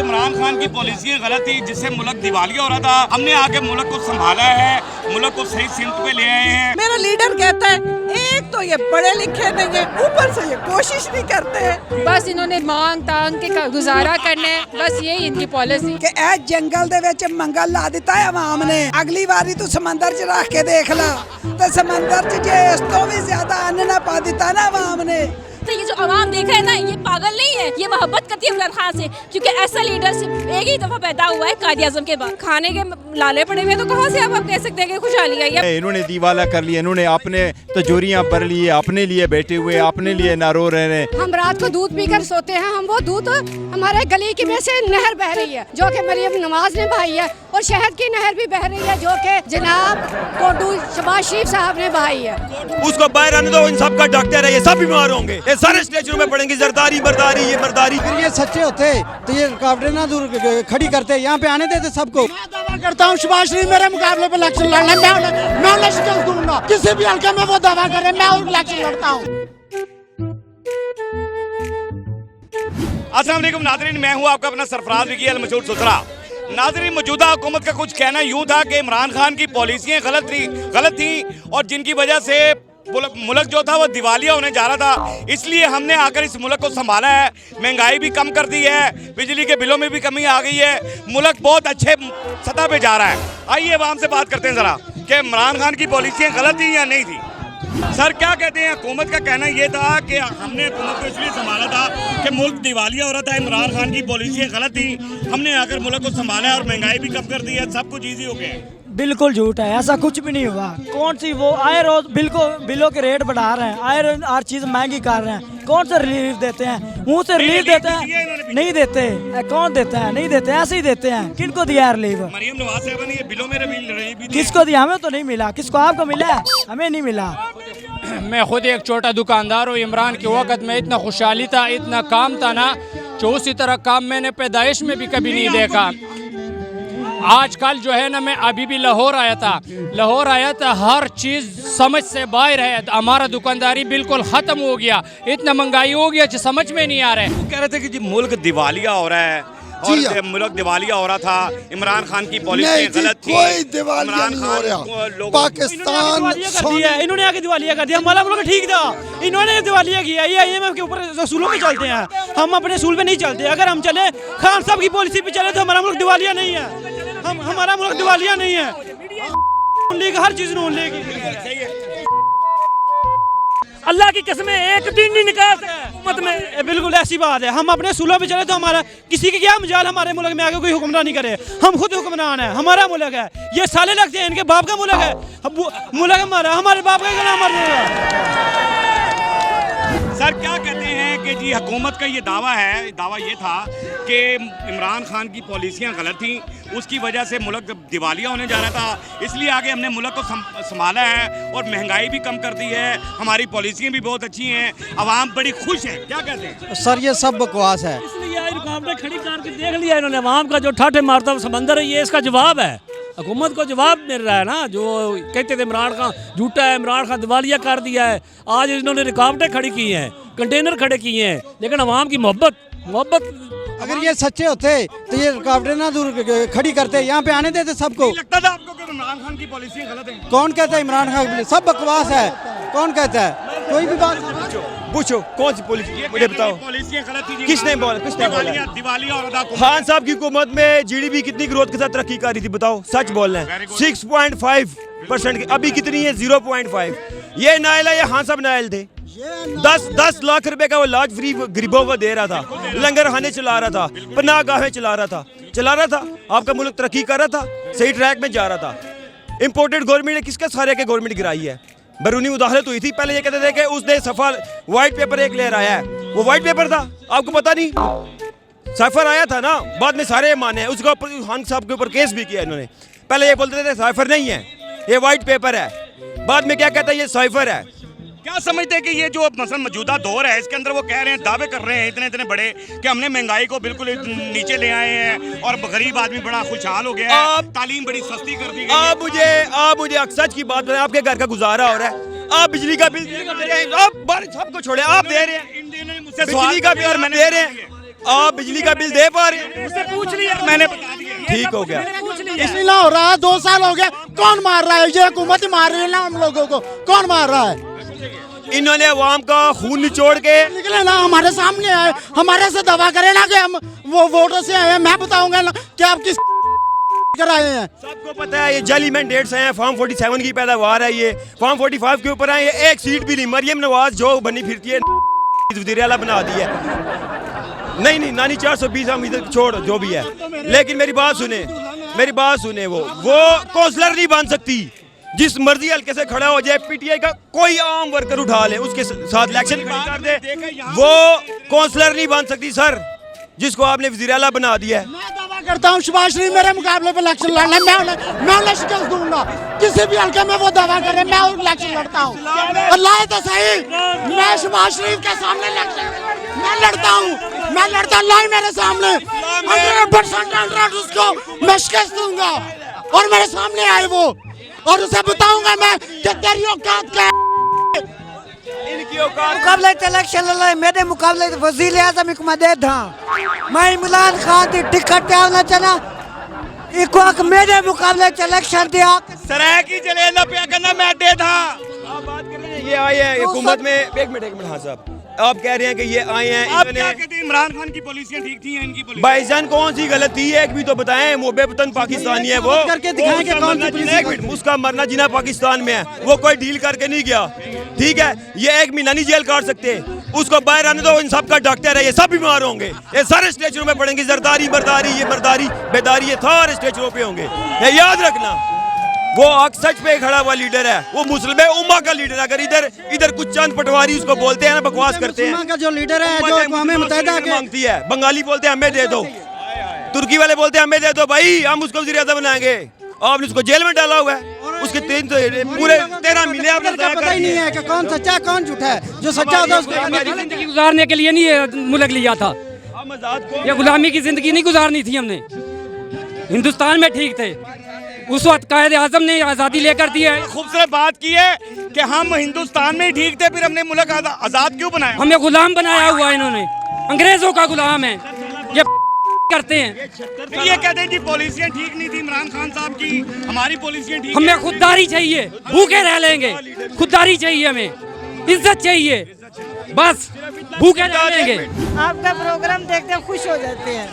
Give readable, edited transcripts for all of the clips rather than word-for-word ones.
इमरान खान की पॉलिसी गलत थी जिससे मुल्क दिवालिया हो रहा था। हमने आके मुल्क को संभाला है, मुल्क को सही सिमत पे ले आए हैं। मेरा लीडर कहता है एक तो ये पढ़े लिखे नहीं है, ऊपर से ये कोशिश नहीं करते। बस इन्होंने मांग तांग के गुजारा करने, बस यही इनकी पॉलिसी कि ए जंगल दे विच मंगल ला दिता है अवाम ने। अगली बारी तू समंदर च रख के देख ला, तो समंदर च जे इस तो भी ज्यादा अन्न ना पा दिता ना अवाम ने। तो ये जो अवाम देख रहे हैं ना, ये पागल नहीं है, ये मोहब्बत करती है इमरान खान से, क्योंकि ऐसा लीडरशिप एक ही दफा पैदा हुआ है कायद आज़म के बाद। खाने के लाले पड़े हुए तो कहाँ से आप कह सकते हैं कि खुशहाली आई है। इन्होंने दीवाला कर लिया, इन्होंने अपने तजोरियां भर लिए, अपने लिए बैठे हुए, अपने लिए ना रो रहे हैं। हम रात को दूध पीकर सोते हैं, हम वो दूध हमारे गली की में से नहर बह रही है जो कि मरियम नवाज ने बहाई है, और शहद की नहर भी बह रही है जो कि जनाब कोटू शबाज शरीफ साहब ने बहाई है। उसको बाहर आने दो, इन सब का डॉक्टर है, ये सब बीमार होंगे, ये सारे स्टेचू में पड़ेंगे। जरदारी बरदारी ये मर्दारी। अगर ये सच्चे होते तो ये रुकावटें ना दूर खड़ी करते, यहाँ पे आने देते सबको। मैं दावा करता हूँ शबाज शरीफ मेरे मुकाबले पे इलेक्शन लड़ना, मैं इलेक्शन दूंगा, किसी भी हल्के में वो दावा करे मैं इलेक्शन लड़ता हूँ। अस्सलाम वालेकुम नाज़रीन, मैं हूँ आपका अपना सरफराज विकी अल मशहूर सुथरा। नाज़रीन, मौजूदा हुकूमत का कुछ कहना यूँ था कि इमरान खान की पॉलिसियाँ गलत थी और जिनकी वजह से मुल्क जो था वो दिवालिया होने जा रहा था। इसलिए हमने आकर इस मुल्क को संभाला है, महंगाई भी कम कर दी है, बिजली के बिलों में भी कमी आ गई है, मुल्क बहुत अच्छे सतह पे जा रहा है। आइए आवाम से बात करते हैं ज़रा कि इमरान खान की पॉलिसियाँ गलत थी या नहीं थी। सर क्या कहते हैं? हुकूमत का कहना ये था कि हमने हुकूमत को इसलिए संभाला था कि मुल्क दिवालिया हो रहा था, इमरान खान की पॉलिसियाँ गलत थी, हमने आकर मुल्क को संभाला है और महंगाई भी कम कर दी है, सब कुछ ईजी हो गया है। बिल्कुल झूठ है, ऐसा कुछ भी नहीं हुआ। कौन सी वो आए रोज बिलों के रेट बढ़ा रहे हैं, आए रोज हर चीज महंगी कर रहे हैं। कौन सा रिलीफ देते हैं? मुंह से रिलीफ देते हैं? नहीं देते। कौन देता है? नहीं देते, ऐसे ही देते हैं। किनको दिया है रिलीफ? मरियम नवाज साहब ने ये बिलों में रिलीफ भी किसको दिया? हमें तो नहीं मिला। किसको? आपको मिला? हमें नहीं मिला। मैं खुद एक छोटा दुकानदार हूँ। इमरान के वक्त में इतना खुशहाली था, इतना काम था ना, जो उसी तरह काम मैंने पैदाइश में भी कभी नहीं देखा। आजकल जो है ना, मैं अभी भी लाहौर आया था, हर चीज़ समझ से बाहर है। हमारा दुकानदारी बिल्कुल ख़त्म हो गया, इतना महंगाई हो गया जो समझ में नहीं आ रहा है। वो कह रहे थे कि जी मुल्क दिवालिया हो रहा है और मुल्क दिवालिया हो रहा था, इमरान खान की पॉलिसी गलत थी। कोई दिवालिया नहीं हो रहा, पाकिस्तान इन्होंने आके दिवालिया कर दिया। हमारा मुल्क ठीक था, इन्होंने दिवालिया किया। ये IMF के ऊपर असूलों पे चलते हैं, हम अपने असूल पे नहीं चलते। अगर हम चले खान साहब की पॉलिसी पे चले तो हमारा मुल्क दिवालिया नहीं है। हमारा मुल्क दिवालिया नहीं है। हर चीज नून लेगी। अल्लाह की कसमें एक दिन नहीं निकाल हुकूमत में। बिल्कुल ऐसी बात है। हम अपने सूलों पे चले तो हमारा किसी के क्या मजाल हमारे मुल्क में आगे कोई हुक्मरानी करे। हम खुद हुक्मरान है, हमारा मुल्क है। ये साले लगते हैं इनके बाप का मुल्क है, मुल्क हमारा, हमारे बाप का नाम मर। सर क्या कहते हैं कि जी हुकूमत का ये दावा ये था कि इमरान खान की पॉलिसियाँ गलत थी, उसकी वजह से मुल्क दिवालिया होने जा रहा था, इसलिए आगे हमने मुल्क को संभाला है और महंगाई भी कम कर दी है, हमारी पॉलिसियाँ भी बहुत अच्छी हैं, आवाम बड़ी खुश है। क्या कहते हैं सर? ये सब बकवास है। इसलिए रुकावटें खड़ी करके देख लिया इन्होंने। आवाम का जो ठाठे मारता हुआ समंदर है, ये इसका जवाब है। हुकूमत को जवाब मिल रहा है ना, जो कहते थे इमरान खान झूठा है, इमरान खान दिवालिया कर दिया है। आज इन्होंने रुकावटें खड़ी की हैं, कंटेनर खड़े किए हैं, लेकिन अवाम की मोहब्बत। अगर ये सच्चे होते तो ये रुकावटें ना दूर खड़ी करते, यहाँ पे आने देते सबको। लगता था आपको कि इमरान खान की पॉलिसी गलत है? कौन कहता है इमरान खान? सब बकवास है। कौन कहता है? कोई भी बात पूछो कौन सी पॉलिसी, मुझे बताओ। पॉलिसियाँ गलत थी। किसने बोला? दिवालिया हो रहा था। खान साहब की हुकूमत में GDP कितनी ग्रोथ के साथ तरक्की कर रही थी? बताओ, सच बोल रहे हैं। 6.5% की, अभी कितनी है? 0.5। ये नायल है, ये खान साहब नायल थे। 10 लाख रुपए का वो इलाज फ्री गरीबों को दे रहा था, लंगर खाने चला रहा था, पनाहगाहें चला रहा था। आपका मुल्क तरक्की कर रहा था, सही ट्रैक में जा रहा था। इम्पोर्टेड गवर्नमेंट ने किसके सारे के गवर्नमेंट गिराई है? बैरूनी मुदाखलत हुई थी। पहले ये कहते थे कि उसने सफा व्हाइट पेपर एक ले आया है, वो व्हाइट पेपर था, आपको पता नहीं? साइफर आया था ना, बाद में सारे माने। उसके ऊपर खान साहब के ऊपर केस भी किया इन्होंने। पहले ये बोलते थे साइफर नहीं है, ये व्हाइट पेपर है, बाद में क्या कहता है ये साइफर है। क्या समझते हैं कि ये जो मसलन मौजूदा दौर है, इसके अंदर वो कह रहे हैं, दावे कर रहे हैं इतने बड़े कि हमने महंगाई को बिल्कुल नीचे ले आए हैं और गरीब आदमी बड़ा खुशहाल हो गया है, तालीम बड़ी सस्ती कर दी गई। आप मुझे सच की बात बताएं, आपके घर का गुजारा हो रहा है, आप बिजली का बिल, आप सबको छोड़े, आप दे रहे हैं। मुझसे बिजली का बिल मैंने दे रहे हैं, आप बिजली का बिल दे पा रहे हैं? उससे पूछ लिया मैंने, बता दिया। ठीक हो गया। इसलिए ना हो रहा है, 2 साल हो गए, कौन मार रहा है? ये हुकूमत ही मार रही है ना हम लोगों को, कौन मार रहा है? इन्होंने अवाम का खून निचोड़ के निकले ना हमारे सामने आए, हमारे से दवा करे ना कि हम वो वोटर से आए हैं। मैं बताऊंगा ना कि आप किस कराए हैं। सबको पता है ये जाली मैंडेट्स हैं, फॉर्म 47 की पैदावार है, ये फॉर्म 45 के ऊपर है, ये एक सीट भी नहीं। मरियम नवाज जो बनी फिरती है वज़ीर आला बना दी है। नहीं नानी 420 हम इधर छोड़ जो भी है, लेकिन मेरी बात सुने, वो कौंसलर नहीं बन सकती। जिस मर्जी हल्के से खड़ा हो जाए, पीटीआई का कोई आम वर्कर उठा ले, उसके साथ इलेक्शन कर दे, वो कौंसलर नहीं बन सकती सर, जिसको आपने वज़ीर आला बना दिया है। मैं दावा करता हूँ शहबाज शरीफ मेरे मुकाबले पे इलेक्शन लड़ना, मैं उन्हें शिकस्त दूंगा। किसी भी हल्के में वो दावा करे, मैं इलेक्शन लड़ता हूँ। अल्लाह तो सही, मैं शहबाज शरीफ के सामने मैं लड़ता हूँ। लाई मेरे सामने 100% उसको मैं शिकस्त दूंगा, और मेरे सामने आए वो, और उसे बताऊंगा मैं कि तेरी औकात क्या है। इनकी औकात मुकाबले इलेक्शन लड़ाई मेरे मुकाबले वजीर आजम मदद था मैं इमरान खान की टिकट आवना चना एक वक्त मेरे मुकाबले इलेक्शन दिया सराय की जले ना पे करना मैं दे था। आप बात कर रहे हैं, ये आए हैं हुकूमत में। एक मिनट हाँ साहब, आप कह रहे हैं कि ये आए हैं, आप क्या कहते हैं इमरान खान की पॉलिसियां ठीक थी, इनकी पॉलिसी भाईजान कौन सी गलत थी एक भी तो बताएं। मोबे वतन पाकिस्तानी है वो, करके दिखाएं कि कौन सी पुलिस उसका मरना जीना पाकिस्तान में है, वो कोई डील करके नहीं गया। ठीक है, ये 1 महीना नहीं जेल काट सकते, उसको बाहर आने दो। इन सब का डॉक्टर है, ये सब बीमार होंगे, ये सारे स्टेचरों में पड़ेंगे। जरदारी बरदारी, ये मरदारी बेदारी, ये सारे स्टेचरों पे होंगे। ये याद रखना, वो हक सच पे खड़ा हुआ लीडर है, वो मुस्लिम उम्मा का लीडर है। अगर इधर कुछ चंद पटवारी उसको बोलते हैं ना, बकवास करते हैं। का जो लीडर है, जो अक़वाम मुत्तहिदा के मांगती है, बंगाली बोलते हैं हमें दे दो, तुर्की वाले बोलते हैं हमें दे दो भाई, हम उसको वज़ीर आज़म बनाएंगे। आपने उसको जेल में डाला हुआ है, उसके पूरे 13 महीने आपने पता ही नहीं है कि कौन सच्चा कौन झूठा है। जो सच्चा होता है उसको जिंदगी गुजारने के लिए नहीं ये मुल्क लिया था, ये गुलामी की जिंदगी नहीं गुजारनी थी हमने। हिंदुस्तान में ठीक थे, उस वक्त कायदे आजम ने आज़ादी लेकर दी है। खूबसूरत बात की है कि हम हिंदुस्तान में ही ठीक थे, फिर हमने मुल्क आजाद क्यों बनाया? हमें गुलाम बनाया हुआ है इन्होंने, अंग्रेजों का गुलाम है ये करते हैं। फिर ये कहते हैं कि पॉलिसियां ठीक नहीं थी इमरान खान साहब की, हमारी पॉलिसियां ठीक हमें खुददारी चाहिए, भूखे रह लेंगे, खुददारी चाहिए, हमें इज्जत चाहिए, बस भूखे रह लेंगे। आपका प्रोग्राम देखते खुश हो जाते हैं।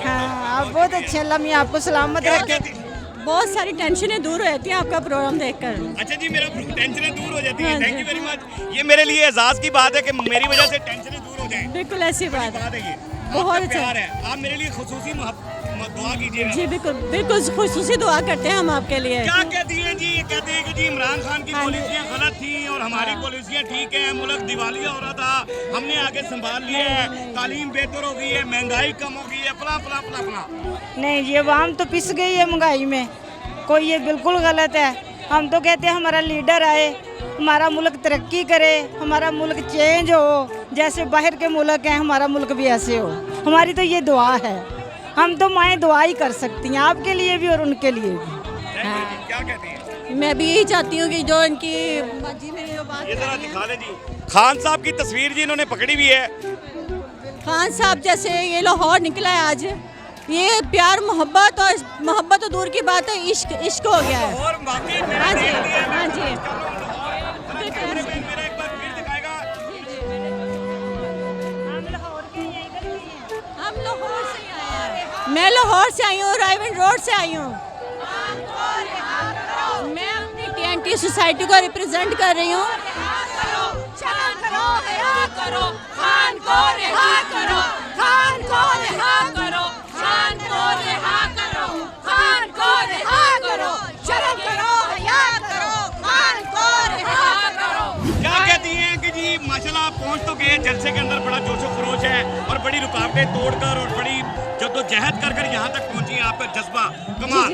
हाँ, आप बहुत अच्छे, अल्लाह मियां आपको सलामत रखे। बहुत सारी टेंशनें दूर हो जाती हैं आपका प्रोग्राम देखकर। अच्छा जी, मेरा टेंशनें दूर हो जाती है, थैंक यू वेरी मच। ये मेरे लिए एजाज की बात है कि मेरी वजह से टेंशनें दूर हो जाएं। बिल्कुल ऐसी बात है ये, बहुत अच्छा है। आप मेरे लिए खुसूसी दुआ कीजिए। जी बिल्कुल खुसूसी दुआ करते हैं हम आपके लिए। क्या कहती हैं जी? ये कहते हैं कि जी इमरान खान की पॉलिसियां गलत थी और हमारी पॉलिसियां ठीक है, मुल्क दिवालिया हो रहा था, हमने आगे संभाल लिया है, तालीम बेहतर हो गई है, महंगाई कम हो गई है, फला फला फला फला। नहीं, ये आवाम तो पिस गई है महंगाई में, कोई ये बिल्कुल गलत है। हम तो कहते हैं हमारा लीडर आए, हमारा मुल्क तरक्की करे, हमारा मुल्क चेंज हो, जैसे बाहर के मुल्क हैं हमारा मुल्क भी ऐसे हो। हमारी तो ये दुआ है, हम तो माएँ दुआ ही कर सकती हैं आपके लिए भी और उनके लिए भी। हाँ। क्या कहती हैं? मैं भी यही चाहती हूँ कि जो इनकी जी मेरी जो बात ये जरा दिखा दे जी, खान साहब की तस्वीर जी इन्होंने पकड़ी हुई है। खान साहब जैसे ये लाहौर निकला है आज, ये प्यार मोहब्बत तो दूर की बात है, इश्क हो गया है। और बाकी हाँ जी, हाँ जी। हम लाहौर से आए हैं, मैं लाहौर से आई हूँ, रायवन रोड से आई हूँ। मैं अपनी TNT सोसाइटी को रिप्रेजेंट कर रही हूँ। खान को रिहा करो, खान को रिहा करो, खान को रिहा करो, खान को रिहा करो, शर्म करो, हया करो, खान को रिहा करो। क्या कहती हैं कि जी माशाल्लाह आप पहुंच तो गए, जलसे के अंदर बड़ा जोशो खरोश है और बड़ी रुकावटें तोड़कर और बड़ी जद्दोजहद कर यहाँ तक पहुंची, आपका जज्बा कमाल।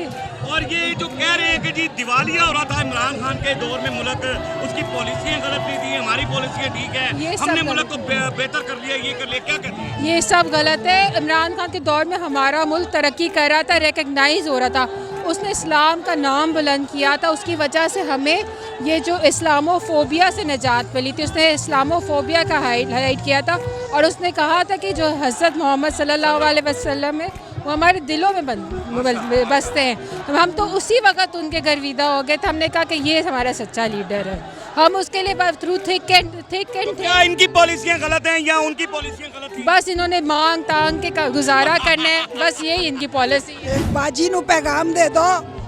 और ये जो कह रहे हैं कि जी दिवालिया हो रहा था इमरान खान के दौर में मुल्क, उसकी पॉलिसियां गलत नहीं थी, हमारी पॉलिसियां ठीक है, हमने मुल्क को बेहतर कर लिया, ये कर लिया, क्या कहते हैं? ये सब गलत है। इमरान खान के दौर में हमारा मुल्क तरक्की कर रहा था, रिकग्नाइज हो रहा था, उसने इस्लाम का नाम बुलंद किया था, उसकी वजह से हमें ये जो इस्लामोफोबिया से निजात मिली थी। उसने इस्लामोफोबिया का हाईलाइट किया था और उसने कहा था कि जो हज़रत मोहम्मद सल्लल्लाहु अलैहि वसल्लम है वो हमारे दिलों में बसते हैं। हम तो उसी वक्त उनके गर्विदा हो गए थे। हमने कहा कि ये हमारा सच्चा लीडर है। हम उसके लिए थ्रू थिक एंड क्या इनकी पॉलिसियां गलत हैं या उनकी पॉलिसियां गलत थी? बस इन्होंने मांग तांग के गुजारा करना है, बस यही इनकी पॉलिसी है। बाजी नू पैगाम दे दो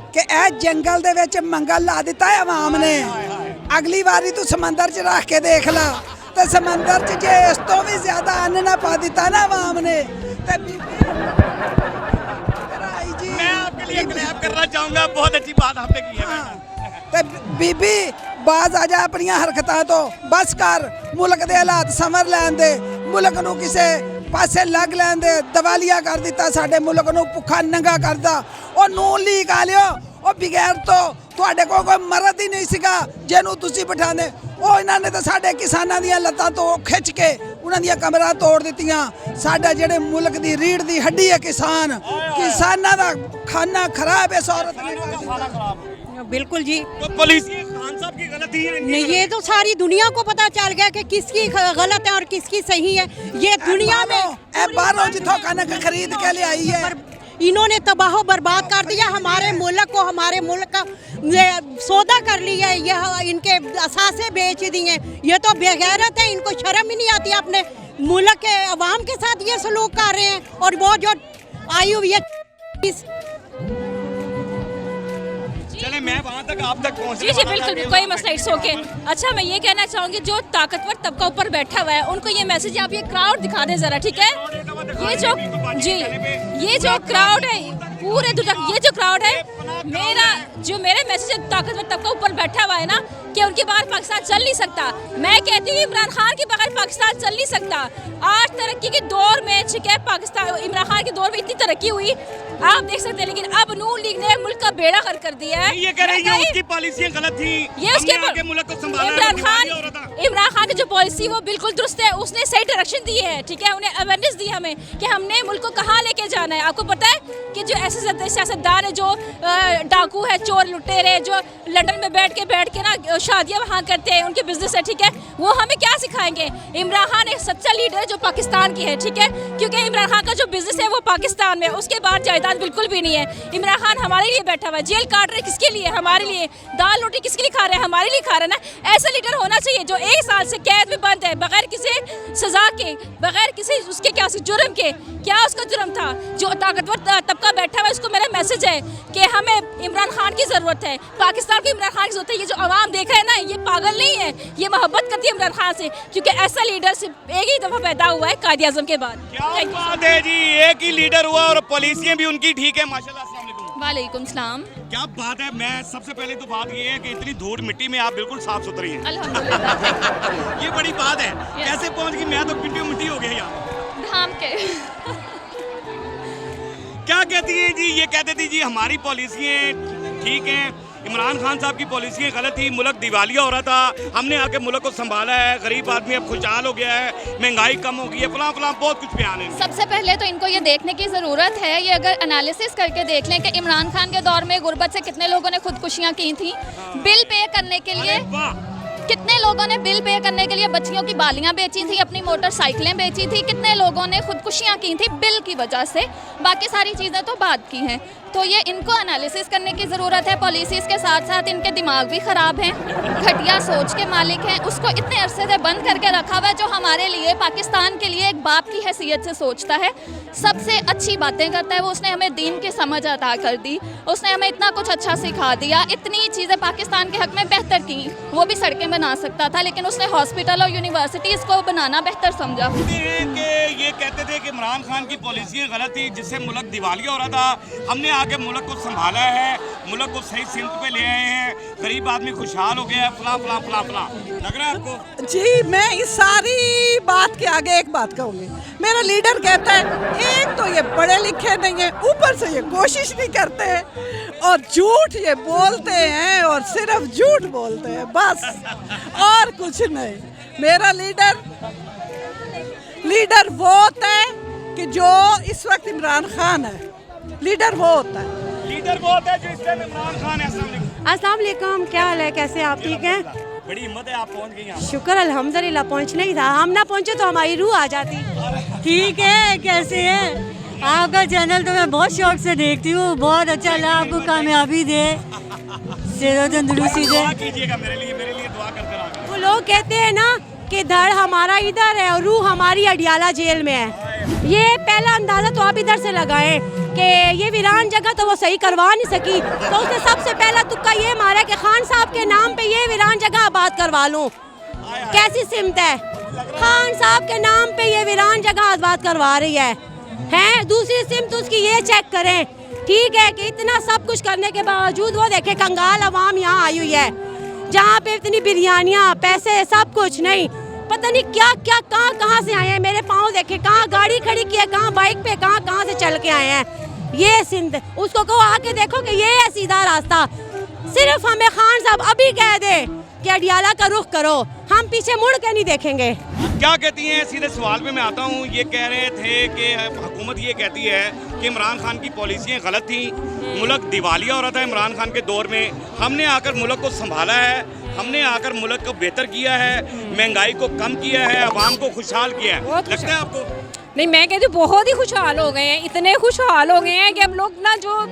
कि ए जंगल दे विच मंगल ला दिता है अवाम ने। अगली बारी तू समंदर च रख के देख ला ते समंदर च जे इस तो भी ज्यादा अन्न ना पा दिता ना अवाम ने ते मैं आपके लिए क्लैप करना चाहूंगा, बहुत अच्छी बात आपने की है। ते बीबी बाज आ जा अपनी हरकतां तो, बस कर, मुल्क दे हालात समझ लैन दे, मुल्क नू किसे पासे लग लैन दे। दिवालिया कर दिता साडे मुल्क नू, भुखा नंगा करदा। ओ नून लीग आ लियो, ओ बगैर तो तुहाडे कोल कोई मरद ही नहीं सीगा जिहनू तुसीं बिठांदे। ओ इन्हां ने तो साडे किसानां दियां लत्तां तो खिच के उन्हां दियां कमरां तोड़ दित्तियां। साडा जेहड़े मुल्क दी रीढ़ दी हड्डी है किसान, किसानां दा खाना खराब है। औरत ने बिल्कुल जी, तो पुलिस खान साहब की गलती है नहीं, ये तो सारी दुनिया को पता चल गया कि किसकी गलत है और किसकी सही है। ये दुनिया में बाहरों जिथों कनक खरीद के ले आई है, इन्होंने तबाह बर्बाद कर दिया हमारे मुल्क को। हमारे मुल्क का सौदा कर लिया है, ये इनके असासे बेच दिए। ये तो बेगैरत है, इनको शर्म ही नहीं आती। अपने मुल्क के अवाम के साथ ये सलूक कर रहे हैं। और वो जो आई हुई है, चले मैं वहाँ तक आप तक पहुँच। जी जी बिल्कुल, कोई मसला, इट्स ओके। अच्छा, मैं ये कहना चाहूँगी जो ताकतवर तबका ऊपर बैठा हुआ है उनको ये मैसेज, आप ये क्राउड दिखा दें ज़रा, ठीक है? ये जो जी ये जो क्राउड है पूरे दुनिया, ये जो क्राउड है, मेरा मैसेज है ताकतवर तबका ऊपर बैठा हुआ है ना, कि उनके बगैर पाकिस्तान चल नहीं सकता। मैं कहती हूँ इमरान खान के बगैर पाकिस्तान चल नहीं सकता। आज तरक्की के दौर में, ठीक है, पाकिस्तान इमरान खान के दौर में इतनी तरक्की हुई, आप देख सकते हैं, लेकिन अब नून लीग ने मुल्क का बेड़ा गर्क कर दिया है। ये कह रही है उसकी पॉलिसियां गलत थी, ये उसके मुल्क को संभाला। इमरान खान की जो पॉलिसी वो बिल्कुल दुरुस्त है, उसने सही डायरेक्शन दी है, ठीक है, उन्हें अवेयरनेस दी हमें कि हमने मुल्क को कहाँ लेके जाना है। आपको पता है कि जो ऐसे सियासतदान है, जो डाकू है, चोर लुटेरे, जो लंदन में बैठ के ना शादियाँ वहाँ करते हैं, उनके बिजनेस है, ठीक है, वो हमें क्या सिखाएंगे? इमरान खान एक सच्चा लीडर है जो पाकिस्तान की है, ठीक है, क्योंकि इमरान खान का जो बिजनेस है वो पाकिस्तान में, उसके बाद जायदाद बिल्कुल भी नहीं है। इमरान खान हमारे लिए बैठा हुआ है, जेल काट रहे किसके लिए? हमारे लिए। दाल रोटी किसके लिए खा रहे हैं? हमारे लिए खा रहे हैं ना। ऐसा लीडर होना चाहिए जो 1 साल से कैद में बंद है, बगैर किसी सजा के, बगैर किसी उसके क्या जुर्म के। क्या उसका जुर्म था? जो ताकतवर तबका बैठा हुआ है, उसको मेरा मैसेज है कि हमें इमरान खान की ज़रूरत है, पाकिस्तान को इमरान खान की ज़रूरत है। ये जो आवाम देख रहे हैं ना, ये पागल नहीं है, ये मोहब्बत करती है इमरान खान से, क्योंकि ऐसा लीडर सिर्फ एक ही दफ़ा पैदा हुआ है, कायद आज़म के बाद। क्या बात है जी, एक ही लीडर हुआ और पॉलिसियां भी उनकी ठीक है, माशाल्लाह। अस्सलाम वालेकुम। वालेकुम सलाम। क्या बात है। मैं सबसे पहले तो बात ये है कि इतनी धूल मिट्टी में आप बिल्कुल साफ सुथरी हैं। अल्हम्दुलिल्लाह। ये बड़ी बात है। कैसे पहुंच गई? मैं तो मिट्टी हो गया यहाँ धाम के। क्या कहती हैं जी? ये कहते थी जी हमारी पॉलिसियाँ ठीक हैं, इमरान खान साहब की पॉलिसियाँ गलत थी, मुल्क दिवालिया हो रहा था, हमने आके मुल्क को संभाला है, गरीब आदमी अब खुशहाल हो गया है, महंगाई कम हो गई है, फलां फलां बहुत कुछ बयान है। सबसे पहले तो इनको ये देखने की ज़रूरत है, ये अगर एनालिसिस करके देख लें कि इमरान खान के दौर में गुर्बत से कितने लोगों ने खुदकुशियाँ की थी, बिल पे करने के लिए कितने लोगों ने बिल पे करने के लिए बच्चियों की बालियां बेची थी, अपनी मोटरसाइकिलें बेची थी, कितने लोगों ने खुदकुशियां की थी बिल की वजह से। बाकी सारी चीज़ें तो बात की हैं। तो ये इनको एनालिसिस करने की ज़रूरत है। पॉलिसीज़ के साथ साथ इनके दिमाग भी ख़राब हैं, घटिया सोच के मालिक हैं। उसको इतने अरसे से बंद करके रखा हुआ है, जो हमारे लिए, पाकिस्तान के लिए एक बाप की हैसियत से सोचता है, सबसे अच्छी बातें करता है वो। उसने हमें दीन की समझ अता कर दी, उसने हमें इतना कुछ अच्छा सिखा दिया, इतनी चीज़ें पाकिस्तान के हक़ में बेहतर की। वो भी सड़कें बना सकता था, लेकिन उसने हॉस्पिटल और यूनिवर्सिटीज़ को बनाना बेहतर समझा। ये कहते थे कि इमरान खान की पॉलिसियाँ गलत थी, जिससे मुल्क दिवालिया हो रहा था, हमने आके मुल्क को संभाला है, मुल्क को सही सिमत पे ले आए हैं, गरीब आदमी खुशहाल हो गया है, फला फला फला फला। लग रहा है आपको? जी, मैं इस सारी बात के आगे एक बात कहूँगी। मेरा लीडर कहता है, एक तो ये पढ़े लिखे नहीं है, ऊपर से ये कोशिश नहीं करते हैं, और झूठ ये बोलते हैं, और सिर्फ झूठ बोलते हैं, बस और कुछ नहीं। मेरा लीडर वो होता है कि जो इस वक्त इमरान खान है, लीडर वो होता है। लीडर वो होता है जो इस टाइम इमरान खान है। अस्सलाम वालेकुम, क्या हाल है, कैसे आप ठीक हैं? बड़ी हिम्मत है, आप पहुंच गई यहाँ। शुक्र अल्हम्दुलिल्लाह, पहुंचना ही था, हम ना पहुंचे तो हमारी रूह आ जाती। ठीक है, कैसे है? आपका चैनल तो मैं बहुत शौक से देखती हूँ, बहुत अच्छा लगा, आपको कामयाबी दे, सेहत तंदुरुस्ती दे। कीजिएगा मेरे लिए दुआ करते रहिएगा। वो लोग कहते हैं ना कि धड़ हमारा इधर है और रूह हमारी अडियाला जेल में है। ये पहला अंदाजा तो आप इधर से लगाएं कि ये वीरान जगह तो वो सही करवा नहीं सकी, तो उसने सबसे पहला तुक्का ये मारा कि खान साहब के नाम पे ये वीरान जगह आबाद करवा लूं। कैसी सिमत है, खान साहब के नाम पे ये वीरान जगह आबाद करवा रही है। दूसरी सिमत उसकी ये चेक करें, ठीक है कि इतना सब कुछ करने के बावजूद वो देखे कंगाल अवाम यहाँ आई हुई है, जहाँ पे इतनी बिरयानियाँ, पैसे, सब कुछ नहीं, पता नहीं क्या क्या कहाँ से आए हैं। मेरे पाँव देखे, कहाँ गाड़ी खड़ी की है, कहाँ बाइक पे, कहाँ से चल के आए हैं। ये सिंध, उसको कहो आके देखो कि ये है सीधा रास्ता। सिर्फ हमें खान साहब अभी कह दे कि अडियाला का रुख करो, हम पीछे मुड़ के नहीं देखेंगे। क्या कहती हैं, सीधे सवाल पे मैं आता हूँ। ये कह रहे थे कि हुकूमत ये कहती है कि इमरान खान की पॉलिसियाँ गलत थी, मुल्क दिवालिया हो रहा था इमरान खान के दौर में, हमने आकर मुल्क को संभाला है, हमने आकर मुल्क को बेहतर किया है, महंगाई को कम किया है, आवाम को खुशहाल किया है। लगता है आपको? नहीं, मैं कहती हूँ बहुत ही खुशहाल हो गए हैं, इतने खुशहाल हो गए हैं कि हम लोग ना जो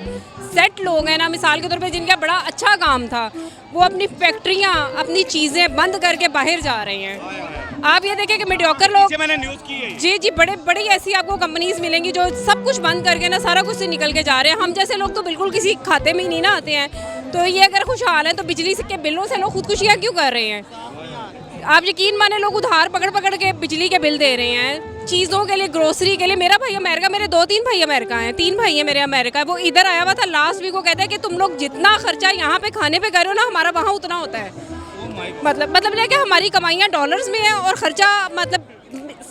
सेट लोग हैं ना, मिसाल के तौर पे जिनका बड़ा अच्छा काम था, वो अपनी फैक्ट्रियाँ, अपनी चीज़ें बंद करके बाहर जा रहे हैं। आप ये देखें कि मीडियोकर लोग, मैंने न्यूज़ की है, जी बड़ी ऐसी आपको कंपनीज मिलेंगी जो सब कुछ बंद करके ना सारा कुछ से निकल के जा रहे हैं। हम जैसे लोग तो बिल्कुल किसी खाते में ही नहीं ना आते हैं। तो ये अगर खुशहाल हैं तो बिजली के बिलों से लोग खुदकुशियाँ क्यों कर रहे हैं? आप यकीन माने लोग उधार पकड़ के बिजली के बिल दे रहे हैं, चीज़ों के लिए, ग्रोसरी के लिए। मेरा भाई अमेरिका, मेरे 2-3 भाई अमेरिका हैं, 3 भाई हैं मेरे अमेरिका। वो इधर आया हुआ था लास्ट वीक, वो कहता है कि तुम लोग जितना खर्चा यहाँ पे खाने पे कर रहे हो ना, हमारा वहाँ उतना होता है। मतलब ये कि हमारी कमाइयाँ डॉलर्स में है और खर्चा मतलब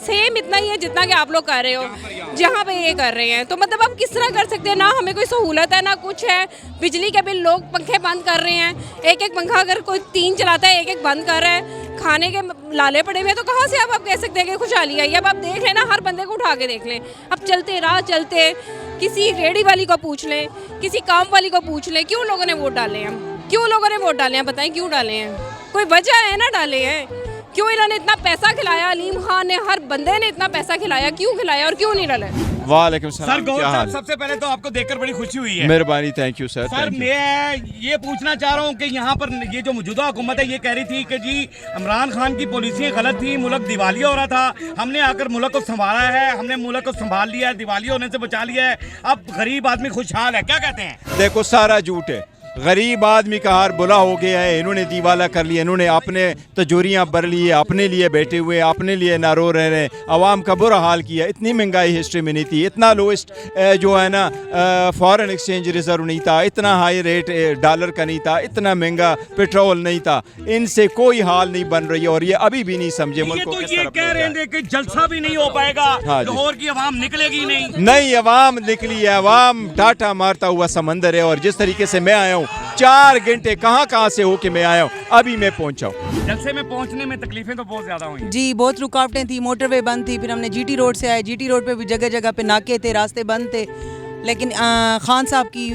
सेम इतना ही है जितना कि आप लोग कर रहे हो जहाँ पे ये कर रहे हैं। तो मतलब आप किस तरह कर सकते हैं? ना हमें कोई सहूलत है ना कुछ है। बिजली के बिल, लोग पंखे बंद कर रहे हैं, एक पंखा अगर कोई 3 चलाता है, एक बंद कर रहा है, खाने के लाले पड़े हुए हैं। तो कहाँ से आप कह सकते हैं कि खुशहाली आई? अब आप देख लें ना, हर बंदे को उठा के देख लें, अब चलते राह चलते किसी रेडी वाली को पूछ लें, किसी काम वाली को पूछ लें, क्यों लोगों ने वोट डाले हैं? क्यों लोगों ने वोट डाले हैं? बताएं क्यों डाले हैं? कोई वजह है ना डाले हैं? क्यों इन्होंने इतना पैसा खिलाया? अलीम खान ने, हर बंदे ने इतना पैसा खिलाया, क्यों खिलाया और क्यों नहीं डाला? वालेकुम सलाम, सर गौर क्या हाल? साहब, सबसे पहले तो आपको देखकर बड़ी खुशी हुई है। मेहरबानी, थैंक यू सर। सर मैं ये पूछना चाह रहा हूँ कि यहाँ पर ये जो मौजूदा हुकूमत है, ये कह रही थी कि जी इमरान खान की पॉलिसियाँ गलत थी, मुल्क दिवालिया हो रहा था, हमने आकर मुल्क को संभाला है, हमने मुल्क को संभाल लिया है, दिवालिया होने से बचा लिया है, अब गरीब आदमी खुशहाल है। क्या कहते हैं? देखो, सारा झूठ है। गरीब आदमी का हार बुरा हो गया है, इन्होंने दीवाला कर लिया, इन्होंने अपने तजोरियाँ भर लिए, अपने लिए बैठे हुए, अपने लिए ना रो रहे हैं, आवाम का बुरा हाल किया। इतनी महंगाई हिस्ट्री में नहीं थी, इतना लोएस्ट जो है ना फॉरेन एक्सचेंज रिजर्व नहीं था, इतना हाई रेट डॉलर का नहीं था, इतना महंगा पेट्रोल नहीं था। इनसे कोई हाल नहीं बन रही है और ये अभी भी नहीं समझे मुल्क को किस तरफ कह रहे हैं कि जलसा भी नहीं हो पाएगा, लाहौर की आवाम निकलेगी नहीं। आवाम निकली है, आवाम टाटा मारता हुआ समंदर है। और जिस तरीके से मैं आया हूँ, 4 घंटे कहाँ से हो के मैं आया हूँ, अभी मैं पहुँचा हूँ। जलसे में पहुँचने में तकलीफें तो बहुत ज्यादा हुई जी, बहुत रुकावटें थी, मोटरवे बंद थी, फिर हमने जीटी रोड से आए, जीटी रोड पे भी जगह जगह पे नाके थे, रास्ते बंद थे, लेकिन खान साहब की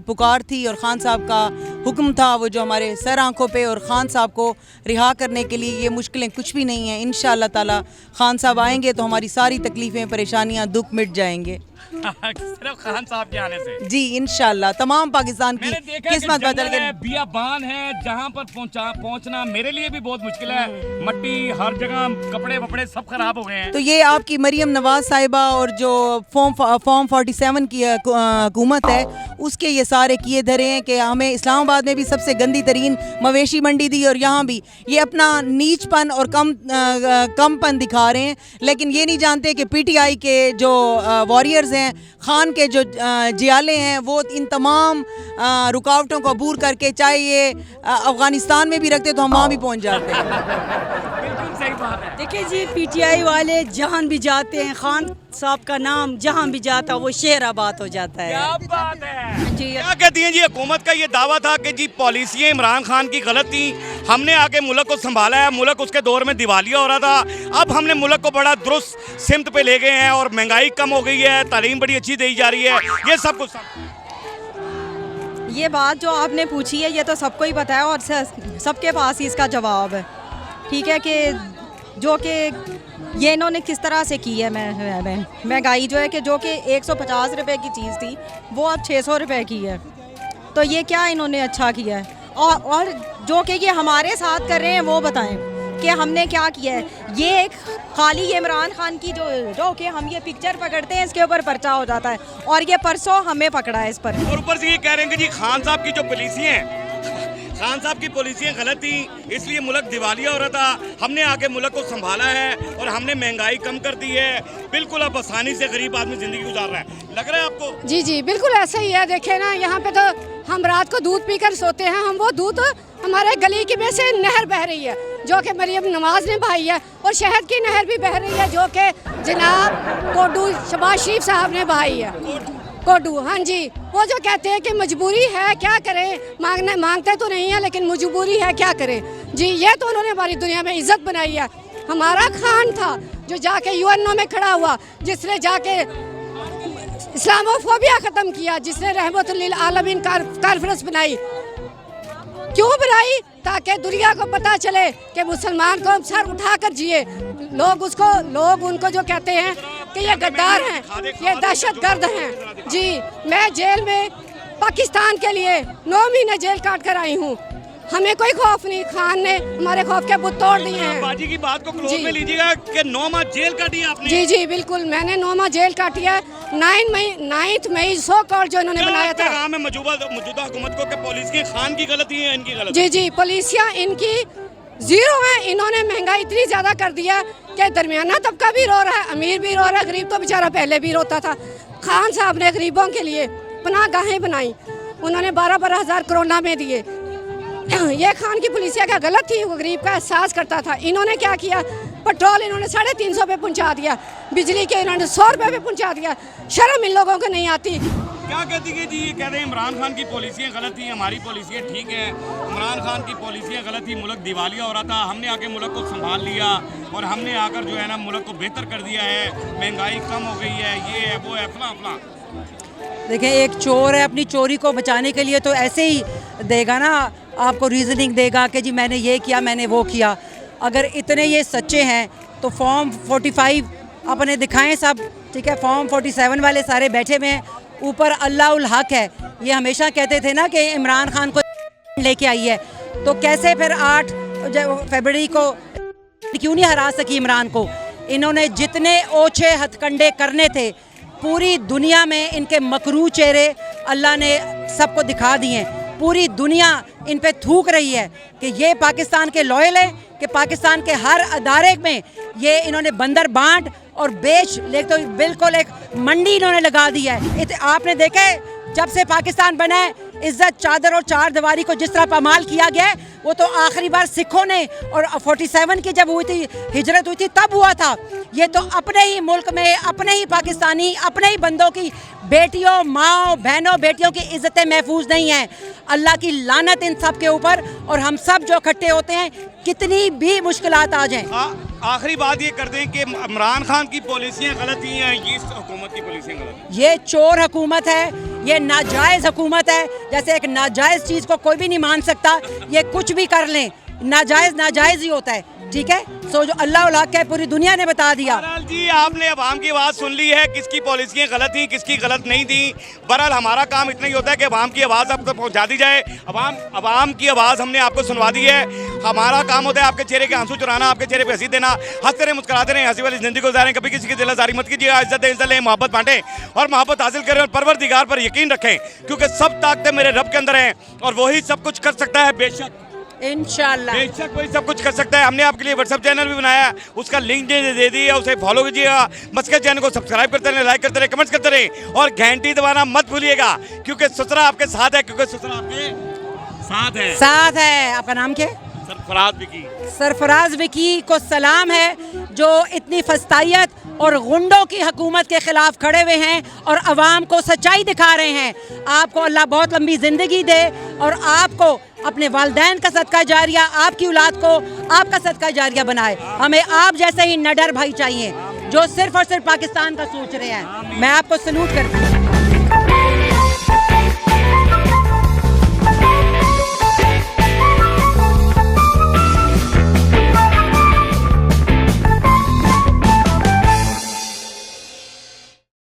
पुकार थी और खान साहब का हुक्म था वो जो हमारे सर आंखों पे, और खान साहब को रिहा करने के लिए ये मुश्किलें कुछ भी नहीं हैं। इंशाअल्लाह ताला खान साहब आएंगे तो हमारी सारी तकलीफ़ें, परेशानियां, दुख मिट जाएंगे। सिर्फ खान साहब के आने से जी, इंशाअल्लाह तमाम पाकिस्तान की किस्मत बदल गई। बियाबान है जहाँ पर पहुँचना मेरे लिए भी बहुत मुश्किल है, मट्टी हर जगह, कपड़े वपड़े सब खराब हो गए हैं। तो ये आपकी मरियम नवाज साहिबा और जो फॉर्म 47 की हुकूमत है, उसके ये सारे किए धरे हैं कि हमें इस्लामाबाद में भी सबसे गंदी तरीन मवेशी मंडी दी और यहाँ भी ये अपना नीचपन और कमपन दिखा रहे हैं। लेकिन ये नहीं जानते कि PTI के जो वॉरियर्स हैं, खान के जो जियाले हैं, वो इन तमाम रुकावटों को अबूर करके, चाहे ये अफ़गानिस्तान में भी रखते तो हम वहाँ भी पहुँच जाते हैं। बिल्कुल सही बात है। देखिए जी, PTI वाले जहाँ भी जाते हैं, खान साहब का नाम जहाँ भी जाता है वो शेराबाद हो जाता है। क्या बात है जी। क्या कहती हैं जी? हुकूमत का ये दावा था कि जी पॉलिसियाँ इमरान खान की गलत थी, हमने आके मुल्क को संभाला है, मुल्क उसके दौर में दिवालिया हो रहा था, अब हमने मुल्क को बड़ा दुरुस्त सिमत पे ले गए हैं और महंगाई कम हो गई है, तालीम बड़ी अच्छी दी जा रही है, ये सब कुछ ये बात जो आपने पूछी है ये तो सबको ही पता है और सबके पास ही इसका जवाब है, ठीक है, कि जो कि ये इन्होंने किस तरह से की है। महंगाई जो है कि जो कि 150 रुपए की चीज़ थी वो अब 600 रुपए की है, तो ये क्या इन्होंने अच्छा किया है। और जो कि ये हमारे साथ कर रहे हैं वो बताएं कि हमने क्या किया है। ये एक खाली इमरान खान की जो कि हम ये पिक्चर पकड़ते हैं इसके ऊपर पर्चा हो जाता है और ये परसों हमें पकड़ा है इस पर। और ऊपर से ये कह रहे हैं कि जी खान साहब की जो पॉलिसियाँ हैं, खान साहब की पॉलिसियाँ गलत थी, इसलिए मुल्क दिवालिया हो रहा था, हमने आके मुल्क को संभाला है और हमने महंगाई कम कर दी है, बिल्कुल अब आसानी से गरीब आदमी ज़िंदगी गुजार रहा है। लग रहा है आपको? जी जी बिल्कुल ऐसा ही है। देखे ना, यहाँ पे तो हम रात को दूध पीकर सोते हैं, हम वो दूध हमारे गली की में से नहर बह रही है जो कि मरियम नवाज ने बहाई है, और शहद की नहर भी बह रही है जो कि जनाब कोडू शहबाज शरीफ साहब ने बहाई है। कोडू, हाँ जी, वो जो कहते हैं कि मजबूरी है, क्या करें, मांगते तो नहीं है लेकिन मजबूरी है, क्या करें जी। ये तो उन्होंने हमारी दुनिया में इज्जत बनाई है। हमारा खान था जो जाके यूएनओ में खड़ा हुआ, जिसने जाके इस्लामोफोबिया ख़त्म किया, जिसने रहमतुल्लिल आलमीन कॉन्फ्रेंस बनाई। क्यों बनाई? ताकि दुनिया को पता चले कि मुसलमान को सर उठाकर जिए। लोग उनको जो कहते हैं कि ये गद्दार हैं, ये दहशतगर्द हैं। जी, मैं जेल में पाकिस्तान के लिए 9 महीने जेल काट कर आई हूँ। हमें कोई खौफ नहीं, खान ने हमारे खौफ के बुत तोड़ दिए हैं। बाजी की बात को क्लोज में लीजिएगा कि 9 माह जेल काटी आपने। जी जी बिल्कुल, मैंने 9 माह जेल काटी है। 9 मई सो कॉल जो इन्होंने बनाया था मौजूदा हुकूमत को कि पॉलिसियाँ खान की गलती है, इनकी गलती। जी जी, पॉलिसियाँ इनकी जीरो है। इन्होंने महंगाई इतनी ज़्यादा कर दिया कि दरमियाना तबका भी रो रहा है, अमीर भी रो रहा है, गरीब तो बेचारा पहले भी रोता था। खान साहब ने गरीबों के लिए पनाहगाहें बनाई, उन्होंने 12-12 हज़ार कोरोना में दिए। ये खान की पुलिसिया क्या गलत थी, वो गरीब का एहसास करता था। इन्होंने क्या किया, पेट्रोल इन्होंने 350 पे पहुंचा दिया, बिजली के इन्होंने 100 रुपये पे पहुंचा दिया। शर्म इन लोगों को नहीं आती। क्या कहती है जी? ये कह रहे हैं इमरान खान की पॉलिसियाँ गलत थी, हमारी पॉलिसियाँ ठीक है। इमरान खान की पॉलिसियाँ गलत थी, मुल्क दिवालिया हो रहा था, हमने आके मुल्क को संभाल लिया और हमने आकर जो है ना मुल्क को बेहतर कर दिया है, महंगाई कम हो गई है, ये है वो है, फला फला। देखिए, एक चोर है, अपनी चोरी को बचाने के लिए तो ऐसे ही देगा ना, आपको रीजनिंग देगा कि जी मैंने ये किया, मैंने वो किया। अगर इतने ये सच्चे हैं तो फॉर्म 45 अपने दिखाएं सब, ठीक है। फॉर्म 47 वाले सारे बैठे हुए हैं, ऊपर अल्लाह उल हक है। ये हमेशा कहते थे ना कि इमरान खान को लेके आई है, तो कैसे फिर 8 फरवरी को क्यों नहीं हरा सकी इमरान को? इन्होंने जितने ओछे हथकंडे करने थे, पूरी दुनिया में इनके मकरू चेहरे अल्लाह ने सबको दिखा दिए। पूरी दुनिया इन पे थूक रही है कि ये पाकिस्तान के लॉयल हैं, कि पाकिस्तान के हर अदारे में ये इन्होंने बंदर बांट और बेच ले, तो बिल्कुल एक मंडी इन्होंने लगा दी है। आपने देखा है जब से पाकिस्तान बना है, इज्जत चादर और चार दीवारी को जिस तरह पामाल किया गया है, वो तो आखिरी बार सिखों ने और 47 की जब हुई थी, हिजरत हुई थी, तब हुआ था। ये तो अपने ही मुल्क में अपने ही पाकिस्तानी अपने ही बंदों की बेटियों, माओ, बहनों, बेटियों की इज्जतें महफूज नहीं हैं। अल्लाह की लानत इन सब के ऊपर, और हम सब जो इकट्ठे होते हैं कितनी भी मुश्किलात आ जाएं। आखिरी बात ये कर दें कि इमरान खान की पॉलिसियाँ गलत ही हैं, ये हुकूमत की पॉलिसियाँ गलत। ये चोर हुकूमत है, ये नाजायज़ हुकूमत है। जैसे एक नाजायज़ चीज़ को कोई भी नहीं मान सकता, ये कुछ भी कर लें, नाजायज़ ही होता है, ठीक है। सो जो अल्लाह उल हक है, पूरी दुनिया ने बता दिया। बहरहाल जी, आपने अवाम की आवाज़ सुन ली है, किसकी पॉलिसियाँ गलत थी, किसकी गलत नहीं थी। बहरहाल हमारा काम इतना ही होता है कि अवाम की आवाज़ आप तक पहुँचा दी जाए। अवाम की आवाज़ हमने आपको सुनवा दी है। हमारा काम होता है आपके चेहरे के आंसू चुराना, आपके चेहरे पर हंसी देना, हंसते रहे, मुस्कुराते रहे, हंसी वाली ज़िंदगी गुजारें, कभी किसी की दिलदारी मत कीजिएगा। इज्जत लें, मोहब्बत बांटें और मोहब्बत हासिल करें और परवरदिगार पर यकीन रखें, क्योंकि सब ताकतें मेरे रब के अंदर हैं और वही सब कुछ कर सकता है। बेशक इंशाल्लाह, बेशक वही सब कुछ कर सकता है। हमने आपके लिए व्हाट्सएप चैनल भी बनाया है, उसका लिंक दे दिया, उसे फॉलो कीजिएगा। मस्कत चैनल को सब्सक्राइब करते रहे, लाइक करते रहे, कमेंट्स करते रहे और घंटी दबाना मत भूलिएगा, क्योंकि ससुरा आपके साथ है, क्योंकि ससुरा आपके साथ है। आपका नाम क्या है? सरफराज विकी। सरफराज विकी को सलाम है, जो इतनी फस्तायत और गुंडों की हुकूमत के खिलाफ खड़े हुए हैं और अवाम को सच्चाई दिखा रहे हैं। आपको अल्लाह बहुत लंबी ज़िंदगी दे और आपको अपने वालिदैन का सदका जारिया, आपकी औलाद को आपका सदका जारिया बनाए। हमें आप जैसे ही निडर भाई चाहिए जो सिर्फ और सिर्फ पाकिस्तान का सोच रहे हैं। मैं आपको सलूट करती हूँ।